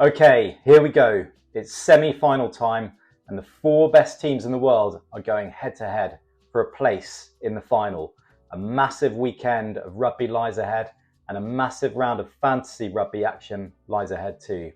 Okay, here we go. It's semi-final time and the 4 best teams in the world are going head to head for a place in the final. A massive weekend of rugby lies ahead and a massive round of fantasy rugby action lies ahead too.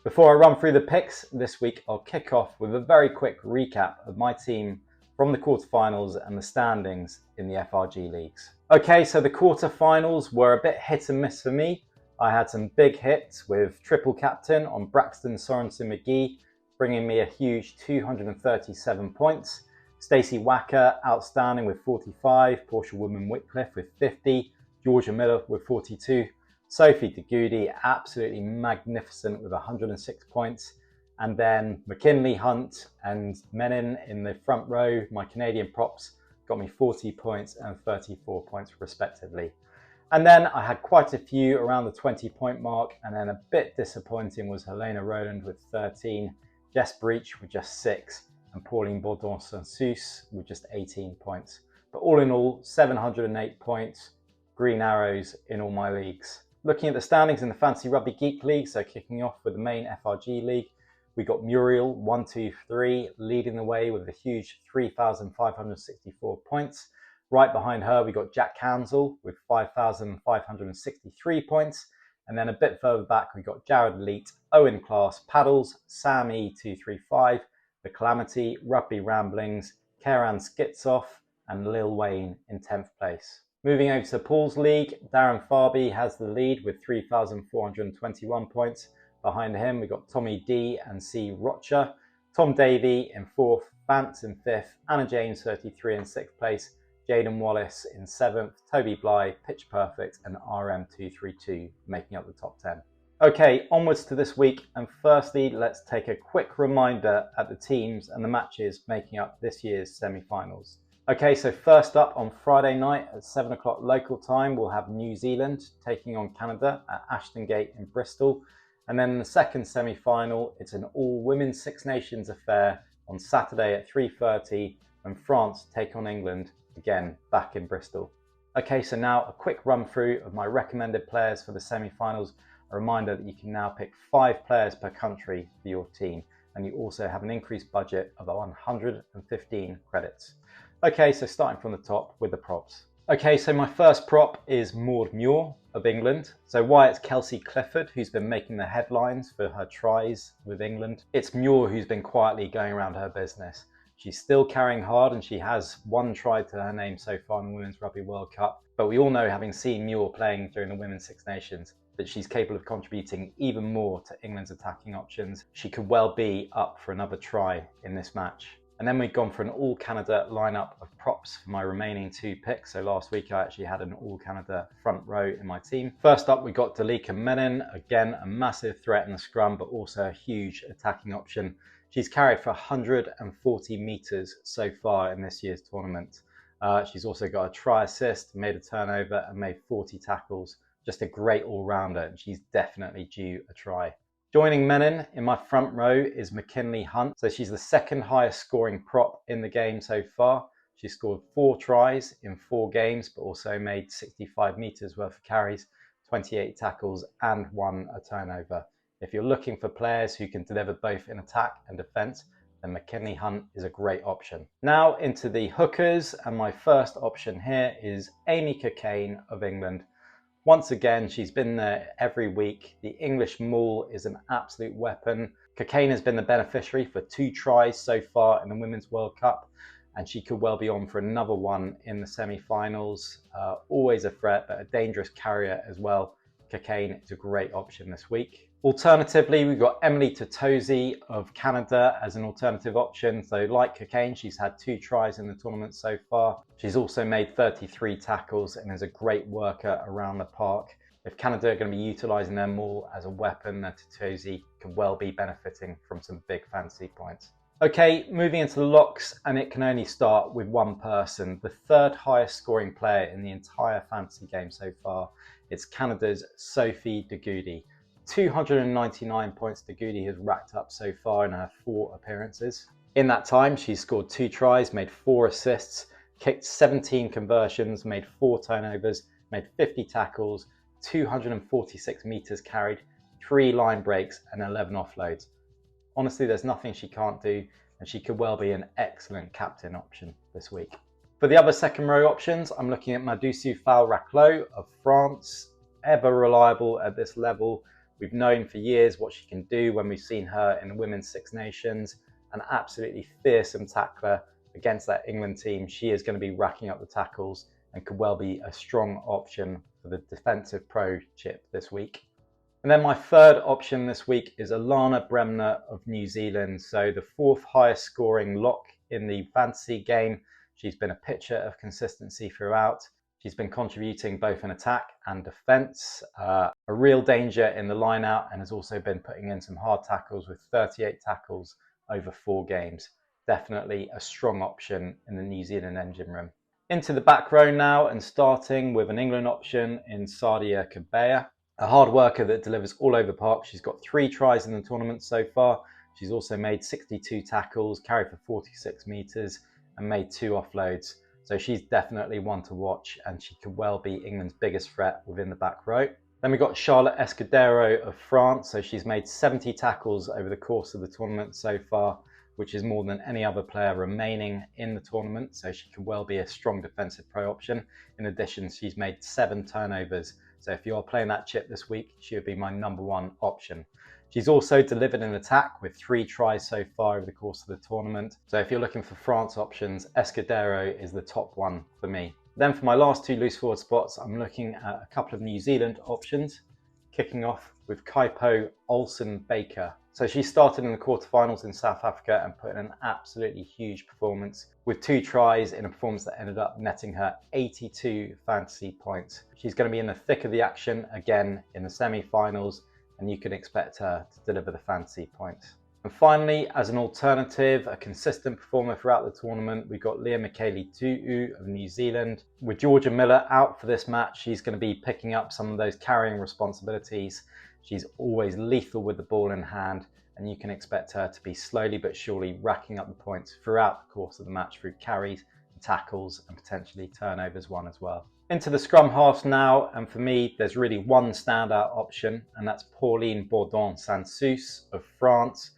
Before I run through the picks this week, I'll kick off with a very quick recap of my team from the quarterfinals and the standings in the FRG leagues. Okay, so the quarterfinals were a bit hit and miss for me. I had some big hits with triple captain on Braxton Sorensen McGee, bringing me a huge 237 points. Stacey Wacker, outstanding with 45. Portia Woodman-Whitcliffe with 50. Georgia Miller with 42. Sophie de Goody, absolutely magnificent with 106 points. And then McKinley, Hunt and Menin in the front row, my Canadian props, got me 40 points and 34 points respectively. And then I had quite a few around the 20-point mark, and then a bit disappointing was Helena Rowland with 13, Jess Breach with just 6, and Pauline Bourdon-Sansus with just 18 points. But all in all, 708 points, green arrows in all my leagues. Looking at the standings in the Fantasy Rugby Geek League, so kicking off with the main FRG League, we got Muriel 123 leading the way with a huge 3,564 points. Right behind her, we got Jack Cansell with 5,563 points. And then a bit further back, we got Jared Elite, Owen Class, Paddles, Sam E235, The Calamity, Rugby Ramblings, Kieran Skitsoff, and Lil Wayne in 10th place. Moving over to Paul's League, Darren Farby has the lead with 3,421 points. Behind him, we got Tommy D and C. Rocher, Tom Davey in 4th, Vance in 5th, Anna James 33 in 6th place, Jaden Wallace in 7th, Toby Bly, Pitch Perfect, and RM232 making up the top 10. Okay, onwards to this week, and firstly, let's take a quick reminder at the teams and the matches making up this year's semi-finals. Okay, so first up on Friday night at 7 o'clock local time, we'll have New Zealand taking on Canada at Ashton Gate in Bristol. And then in the second semi-final, it's an all-women's Six Nations affair on Saturday at 3:30 when France take on England, again back in Bristol. Okay, so now a quick run through of my recommended players for the semi-finals. A reminder that you can now pick 5 players per country for your team, and you also have an increased budget of 115 credits. Okay, so starting from the top with the props. Okay, so my first prop is Maud Muir of England. So why it's Kelsey Clifford who's been making the headlines for her tries with England. It's Muir who's been quietly going around her business. She's still carrying hard and she has 1 try to her name so far in the Women's Rugby World Cup. But we all know, having seen Muir playing during the Women's Six Nations, that she's capable of contributing even more to England's attacking options. She could well be up for another try in this match. And then we've gone for an all-Canada lineup of props for my remaining 2 picks. So last week I actually had an all-Canada front row in my team. First up, we got Dalika Menin, again a massive threat in the scrum, but also a huge attacking option. She's carried for 140 metres so far in this year's tournament. She's also got a try assist, made a turnover and made 40 tackles. Just a great all-rounder, and she's definitely due a try. Joining Menin in my front row is McKinley Hunt. So she's the second highest scoring prop in the game so far. She scored 4 tries in 4 games, but also made 65 metres worth of carries, 28 tackles and 1 a turnover. If you're looking for players who can deliver both in attack and defence, then McKinley Hunt is a great option. Now into the hookers, and my first option here is Amy Cockayne of England. Once again, she's been there every week. The English maul is an absolute weapon. Cockayne has been the beneficiary for 2 tries so far in the Women's World Cup, and she could well be on for another one in the semi-finals. Always a threat, but a dangerous carrier as well. Cockayne is a great option this week. Alternatively, we've got Emily Totosi of Canada as an alternative option. So like Cockayne, she's had 2 tries in the tournament so far. She's also made 33 tackles and is a great worker around the park. If Canada are going to be utilising their maul as a weapon, then Totosi could well be benefiting from some big fantasy points. Okay, moving into the locks, and it can only start with one person, the 3rd highest scoring player in the entire fantasy game so far. It's Canada's Sophie de Goody. 299 points de Goody has racked up so far in her 4 appearances. In that time, she's scored 2 tries, made 4 assists, kicked 17 conversions, made 4 turnovers, made 50 tackles, 246 metres carried, 3 line breaks and 11 offloads. Honestly, there's nothing she can't do, and she could well be an excellent captain option this week. For the other second row options, I'm looking at Madusu Fall-Raclot of France. Ever reliable at this level. We've known for years what she can do when we've seen her in the Women's Six Nations. An absolutely fearsome tackler against that England team. She is going to be racking up the tackles and could well be a strong option for the defensive pro chip this week. And then my third option this week is Alana Bremner of New Zealand. So the 4th highest scoring lock in the fantasy game. She's been a picture of consistency throughout. She's been contributing both in attack and defence. A real danger in the line out, and has also been putting in some hard tackles with 38 tackles over 4 games. Definitely a strong option in the New Zealand engine room. Into the back row now, and starting with an England option in Sadia Kabea. A hard worker that delivers all over the park. She's got 3 tries in the tournament so far. She's also made 62 tackles, carried for 46 metres, and made 2 offloads. So she's definitely one to watch, and she could well be England's biggest threat within the back row. Then we've got Charlotte Escudero of France. So she's made 70 tackles over the course of the tournament so far, which is more than any other player remaining in the tournament. So she could well be a strong defensive pro option. In addition, she's made 7 turnovers. So if you are playing that chip this week, she would be my #1 option. She's also delivered an attack with 3 tries so far over the course of the tournament. So if you're looking for France options, Escudero is the top one for me. Then for my last 2 loose forward spots, I'm looking at a couple of New Zealand options, kicking off with Kaipo Olsen-Baker. So she started in the quarterfinals in South Africa and put in an absolutely huge performance with 2 tries in a performance that ended up netting her 82 fantasy points. She's going to be in the thick of the action again in the semi-finals, and you can expect her to deliver the fantasy points. And finally, as an alternative, a consistent performer throughout the tournament, we've got Leah Michaeli-Tu'u of New Zealand. With Georgia Miller out for this match, she's going to be picking up some of those carrying responsibilities. She's always lethal with the ball in hand, and you can expect her to be slowly but surely racking up the points throughout the course of the match through carries, tackles, and potentially turnovers won as well. Into the scrum halves now, and for me, there's really one standout option, and that's Pauline Bourdon-Sansus of France.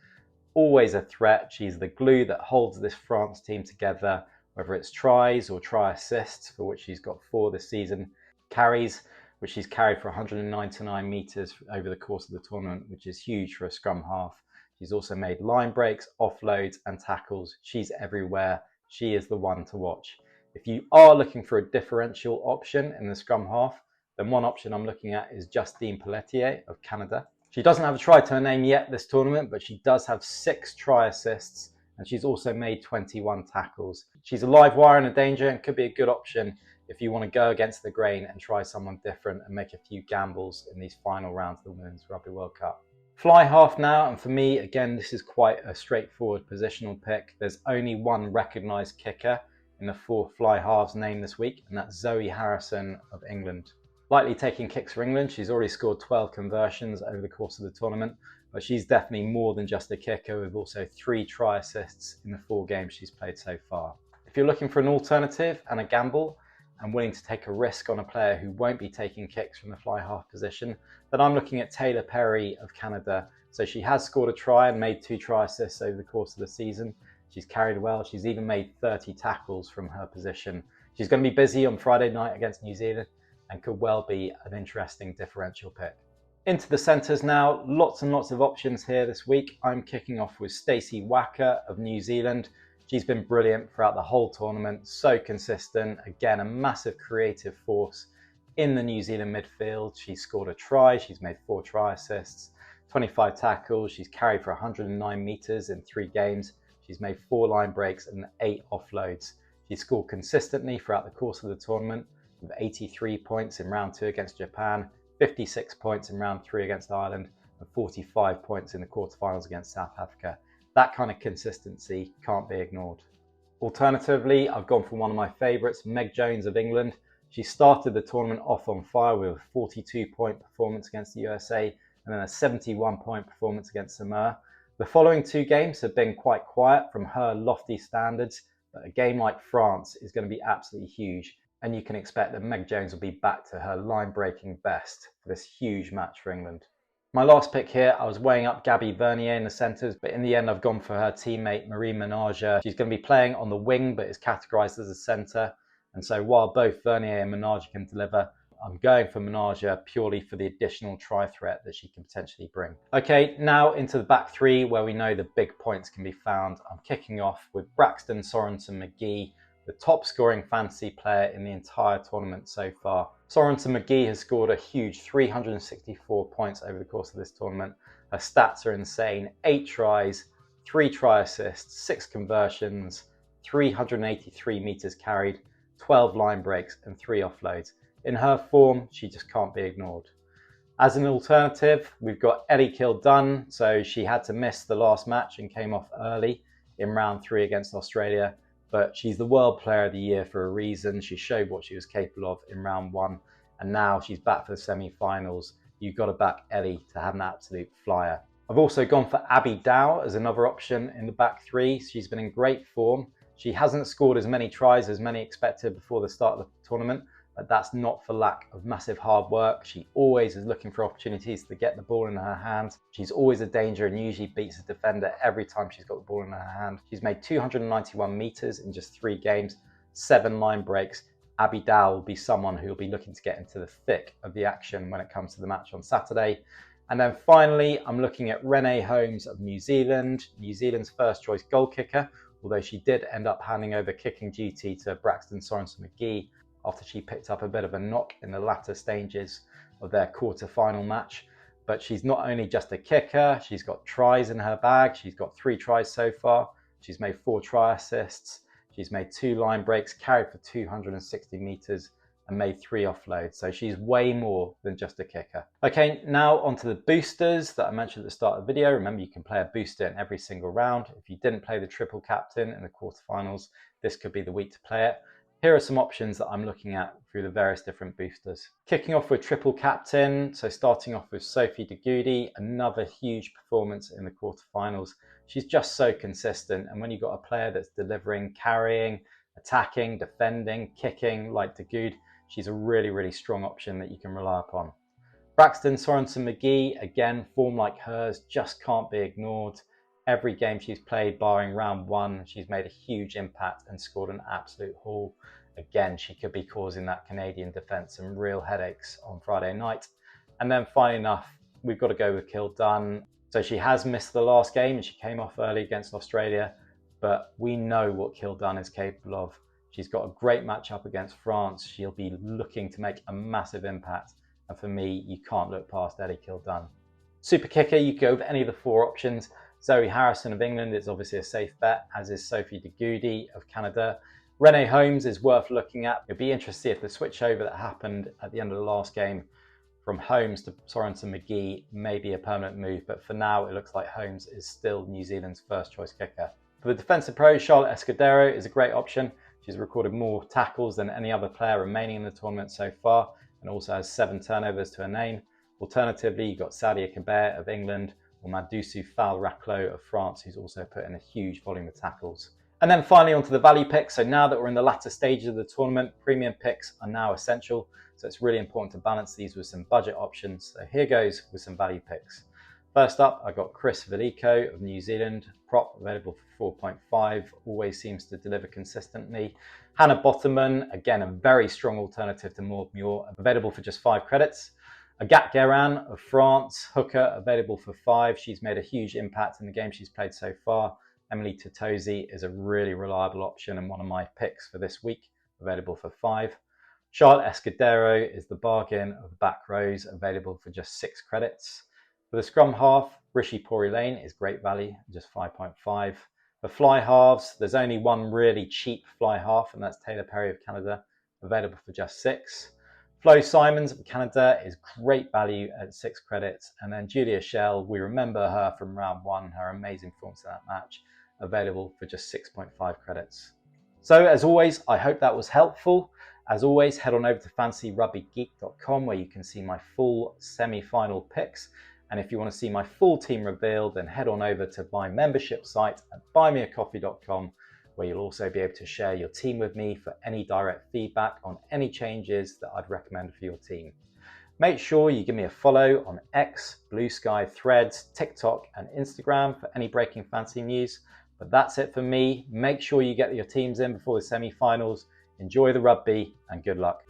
Always a threat. She's the glue that holds this France team together, whether it's tries or try assists, for which she's got 4 this season, carries, which she's carried for 199 metres over the course of the tournament, which is huge for a scrum half. She's also made line breaks, offloads, and tackles. She's everywhere. She is the one to watch. If you are looking for a differential option in the scrum half, then one option I'm looking at is Justine Pelletier of Canada. She doesn't have a try to her name yet this tournament, but she does have 6 try assists, and she's also made 21 tackles. She's a live wire and a danger, and could be a good option if you want to go against the grain and try someone different and make a few gambles in these final rounds of the Women's Rugby World Cup. Fly half now, and for me, again, this is quite a straightforward positional pick. There's only one recognised kicker in the 4 fly halves named this week, and that's Zoe Harrison of England. Likely taking kicks for England. She's already scored 12 conversions over the course of the tournament, but she's definitely more than just a kicker, with also 3 try assists in the 4 games she's played so far. If you're looking for an alternative and a gamble, and willing to take a risk on a player who won't be taking kicks from the fly half position, then I'm looking at Taylor Perry of Canada. So she has scored a try and made 2 try assists over the course of the season. She's carried well. She's even made 30 tackles from her position. She's going to be busy on Friday night against New Zealand and could well be an interesting differential pick. Into the centres now, lots and lots of options here this week. I'm kicking off with Stacey Wacker of New Zealand. She's been brilliant throughout the whole tournament, so consistent. Again, a massive creative force in the New Zealand midfield. She's scored a try, she's made 4 try assists, 25 tackles, she's carried for 109 metres in 3 games. She's made 4 line breaks and 8 offloads. She's scored consistently throughout the course of the tournament, with 83 points in round 2 against Japan, 56 points in round 3 against Ireland, and 45 points in the quarterfinals against South Africa. That kind of consistency can't be ignored. Alternatively, I've gone for one of my favourites, Meg Jones of England. She started the tournament off on fire with a 42-point performance against the USA and then a 71-point performance against Samoa. The following 2 games have been quite quiet from her lofty standards, but a game like France is going to be absolutely huge, and you can expect that Meg Jones will be back to her line-breaking best for this huge match for England. My last pick here, I was weighing up Gabby Vernier in the centres, but in the end I've gone for her teammate Marie Menage. She's going to be playing on the wing, but is categorised as a centre. And so while both Vernier and Menage can deliver, I'm going for Menage purely for the additional try threat that she can potentially bring. Okay, now into the back three where we know the big points can be found. I'm kicking off with Braxton Sorensen-McGee, the top scoring fantasy player in the entire tournament so far. Sorensen-McGee has scored a huge 364 points over the course of this tournament. Her stats are insane: 8 tries, 3 try assists, 6 conversions, 383 metres carried, 12 line breaks and 3 offloads. In her form, she just can't be ignored. As an alternative, we've got Ellie Kildunn. So she had to miss the last match and came off early in round 3 against Australia. But she's the World Player of the Year for a reason. She showed what she was capable of in round 1, and now she's back for the semi-finals. You've got to back Ellie to have an absolute flyer. I've also gone for Abby Dow as another option in the back 3. She's been in great form. She hasn't scored as many tries as many expected before the start of the tournament, but that's not for lack of massive hard work. She always is looking for opportunities to get the ball in her hands. She's always a danger and usually beats a defender every time she's got the ball in her hand. She's made 291 metres in just 3 games, 7 line breaks. Abby Dow will be someone who will be looking to get into the thick of the action when it comes to the match on Saturday. And then finally, I'm looking at Renee Holmes of New Zealand, New Zealand's first choice goal kicker, although she did end up handing over kicking duty to Braxton Sorensen-McGee after she picked up a bit of a knock in the latter stages of their quarter-final match. But she's not only just a kicker, she's got tries in her bag. She's got 3 tries so far. She's made 4 try assists. She's made 2 line breaks, carried for 260 metres, and made 3 offloads. So she's way more than just a kicker. Okay, now onto the boosters that I mentioned at the start of the video. Remember, you can play a booster in every single round. If you didn't play the triple captain in the quarterfinals, this could be the week to play it. Here are some options that I'm looking at through the various different boosters. Kicking off with triple captain, so starting off with Sophie de Goede, another huge performance in the quarterfinals. She's just so consistent, and when you've got a player that's delivering, carrying, attacking, defending, kicking like de Goede, she's a really, really strong option that you can rely upon. Braxton Sorensen-McGee, again, form like hers just can't be ignored. Every game she's played, barring round 1, she's made a huge impact and scored an absolute haul. Again, she could be causing that Canadian defence some real headaches on Friday night. And then finally enough, we've got to go with Kildunn. So she has missed the last game and she came off early against Australia, but we know what Kildunn is capable of. She's got a great matchup against France. She'll be looking to make a massive impact. And for me, you can't look past Ellie Kildunn. Super kicker, you can go with any of the 4 options. Zoe Harrison of England is obviously a safe bet, as is Sophie de Goede of Canada. Renee Holmes is worth looking at. It'd be interesting if the switchover that happened at the end of the last game from Holmes to Sorensen-McGee may be a permanent move, but for now it looks like Holmes is still New Zealand's first choice kicker. For the defensive pro, Charlotte Escudero is a great option. She's recorded more tackles than any other player remaining in the tournament so far, and also has 7 turnovers to her name. Alternatively, you've got Sadia Kabert of England, or Madusu Fall-Raclos of France, who's also put in a huge volume of tackles. And then finally onto the value picks. So now that we're in the latter stages of the tournament, premium picks are now essential. So it's really important to balance these with some budget options. So here goes with some value picks. First up, I got Chris Veliko of New Zealand, prop available for 4.5, always seems to deliver consistently. Hannah Botterman, again, a very strong alternative to Maud Muir, available for just 5 credits. Agathe Guérin of France, hooker, available for 5. She's made a huge impact in the game she's played so far. Emily Totosi is a really reliable option and one of my picks for this week, available for 5. Charlotte Escudero is the bargain of the back rows, available for just 6 credits. For the scrum half, Rishi Pori Lane is great value, just 5.5. For fly halves, there's only one really cheap fly half, and that's Taylor Perry of Canada, available for just 6. Flo Simons of Canada is great value at 6 credits. And then Julia Schell, we remember her from round 1, her amazing performance in that match, available for just 6.5 credits. So as always, I hope that was helpful. As always, head on over to fantasyrugbygeek.com where you can see my full semi-final picks. And if you want to see my full team revealed, then head on over to my membership site at buymeacoffee.com, where you'll also be able to share your team with me for any direct feedback on any changes that I'd recommend for your team. Make sure you give me a follow on X, Blue Sky, Threads, TikTok and Instagram for any breaking fantasy news. But that's it for me. Make sure you get your teams in before the semi-finals. Enjoy the rugby and good luck.